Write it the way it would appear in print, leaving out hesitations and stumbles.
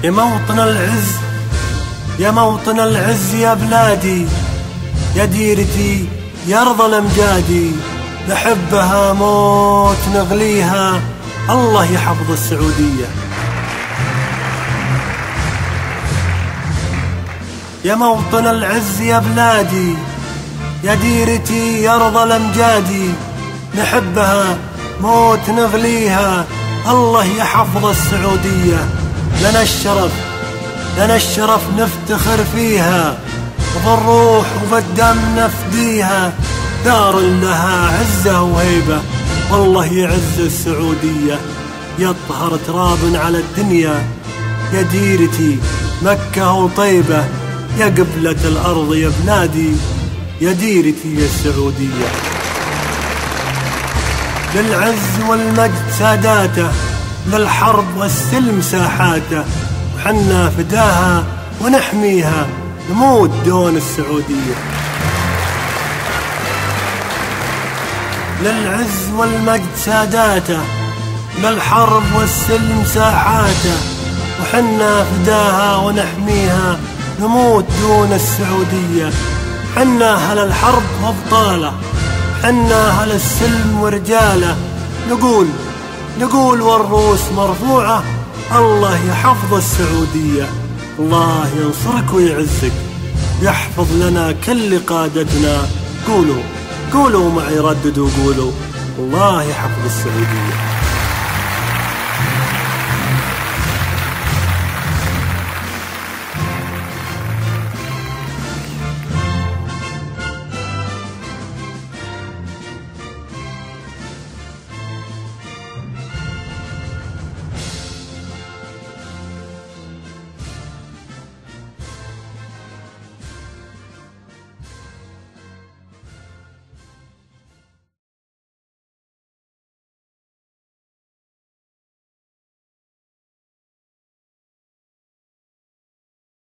يا موطن العز، يا موطن العز يا بلادي، يا ديرتي يا أرض الأمجادي، نحبها موت نغليها، الله يحفظ السعودية. يا موطن العز يا بلادي، يا ديرتي يا أرض الأمجادي، نحبها موت نغليها، الله يحفظ السعودية. لنا الشرف، لنا الشرف نفتخر فيها، وبالروح وبالدم نفديها، دار لها عزة وهيبة، والله يعز السعودية. يطهر تراب على الدنيا، يا ديرتي مكة وطيبة، يا قبلة الأرض يا بلادي، يا ديرتي يا السعودية. للعز والمجد ساداته، للحرب والسلم ساحاته، وحنا فداها ونحميها، نموت دون السعودية. للعز والمجد ساداته، للحرب والسلم ساحاته، وحنا فداها ونحميها، نموت دون السعودية. حنا أهل الحرب وابطاله، حنا أهل السلم ورجاله، نقول والروس مرفوعة، الله يحفظ السعودية. الله ينصرك ويعزك، يحفظ لنا كل قادتنا. قولوا معي رددوا، قولوا الله يحفظ السعودية.